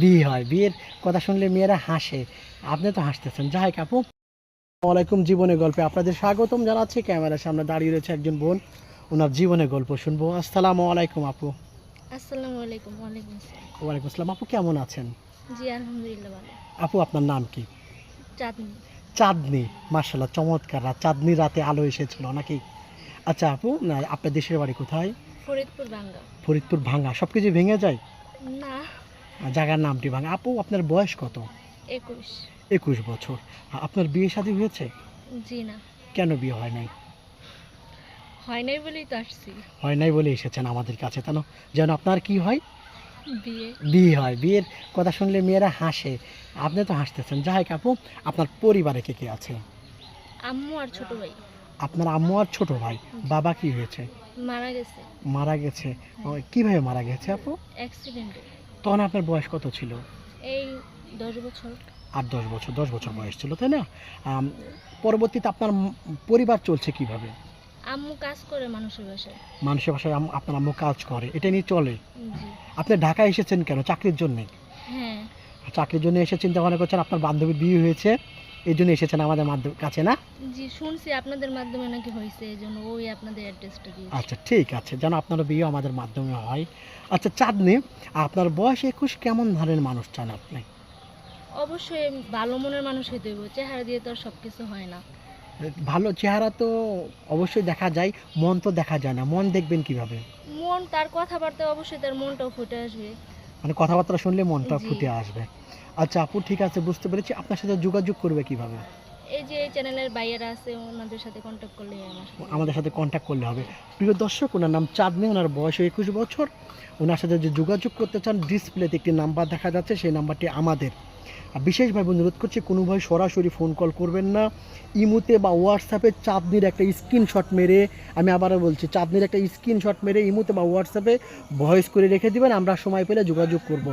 বিয়ে হয়, বিয়ের কথা শুনলে মেয়েরা হাসে, আপনি তো হাসতেছেন। যাই হোক আপু, ওয়ালাইকুম জীবনের গল্পে আপনাদের স্বাগতম জানাচ্ছি। ক্যামেরার সামনে দাঁড়িয়ে রয়েছে একজন বোন, ওনার জীবনের গল্প শুনবো। আসসালামু আলাইকুম আপু। আসসালামু আলাইকুম। ওয়ালাইকুম আসসালাম। ওয়ালাইকুম আসসালাম। আপু কেমন আছেন? জি আলহামদুলিল্লাহ ভালো। আপু আপনার নাম কি? চাঁদনি। চাঁদনি, মার্শাল্লাহ চমৎকার রাত, চাঁদনি রাতে আলো এসেছিল নাকি? আচ্ছা আপু, না আপনার দেশের বাড়ি কোথায়? ফরিদপুর বাঙ্গা। ফরিদপুর ভাঙ্গা, সব কিছু ভেঙে যায়? না। জায়গার নামটি ভাঙ্গা। আপু আপনার বয়স কত? 21। 21 বছর। আপনার বিয়ে শাদী হয়েছে? জি না, কেন বিয়ে হয় নাই? হয় নাই বলেই তো আসছি। হয় নাই বলে এসেছেন আমাদের কাছে, কেন? যেন আপনার কি হয়? বিয়ে। বিয়ে হয়, বিয়ের কথা শুনলে মেয়েরা হাসে, আপনি তো হাসতেছেন। যাই হোক আপু, আপনার পরিবারে কে কে আছে? আম্মু আর ছোট ভাই আপনার আম্মু আর ছোট ভাই। বাবা কি হয়েছে? মারা গেছে। মারা গেছে? ও, কিভাবে মারা গেছে আপু? অ্যাক্সিডেন্টে। তখন আপনার বয়স কত ছিল? এই 10 বছর। 8-10 বছর, 10 বছর বয়স ছিল, তাই না? আম, পরবর্তীতে আপনার পরিবার চলছে কিভাবে? আম্মু কাজ করে মানুষের বাসায়। মানুষের বাসায় আপনার আম্মু কাজ করে, এটা নিয়ে চলে। জি। আপনি ঢাকায় এসেছেন কেন? চাকরির জন্যে? হ্যাঁ। চাকরির জন্য এসে চিন্তা ভাবনা করছেন, আপনার বান্ধবীর বিয়ে হয়েছে, এই জন্য এসেছেন আমাদের কাছে, না? জি শুনছি আপনাদের মাধ্যমে নাকি হয়েছে, এই জন্য ওই আপনাদের অ্যাড্রেসটা দিয়েছি। আচ্ছা ঠিক আছে, যেন আপনার বিয়ে আমাদের মাধ্যমে হয়। আচ্ছা চাঁদনি, আপনার বয়স 21, কেমন ধরনের মানুষ চান আপনি? অবশ্যই ভালো মনের মানুষ হইতে হইব, চেহারা দিয়ে তো আর সব কিছু হয় না। ভালো চেহারা তো অবশ্যই দেখা যায়, মন তো দেখা যায় না, মন দেখবেন কিভাবে? মন, তার কথাবার্তা অবশ্যই তার মনটাও ফুটে আসবে। মানে কথাবার্তা শুনলে মনটা জি। ফুটে আসবে। আচ্ছা আপু ঠিক আছে, বুঝতে পেরেছি। আপনার সাথে যোগাযোগ করবে কিভাবে? এই যে এই চ্যানেলের বাইরেরা আছে ওনাদের সাথে কন্ট্যাক্ট করলে আমার সাথে। আমাদের সাথে কন্ট্যাক্ট করলে হবে। প্রিয় দর্শক, ওনার নাম চাঁদনি, ওনার বয়স 21 বছর। ওনার সাথে যে যোগাযোগ করতে চান, ডিসপ্লেতে একটি নাম্বার দেখা যাচ্ছে, সেই নাম্বারটি আমাদের। আর বিশেষভাবে অনুরোধ করছি, কোনো ভাই সরাসরি ফোন কল করবেন না। ইমোতে বা হোয়াটসঅ্যাপে চাঁদনির একটা স্ক্রিনশট মেরে, আমি আবারও বলছি, চাঁদনির একটা স্ক্রিনশট মেরে ইমোতে বা হোয়াটসঅ্যাপে ভয়েস করে রেখে দিবেন, আমরা সময় পেলে যোগাযোগ করব।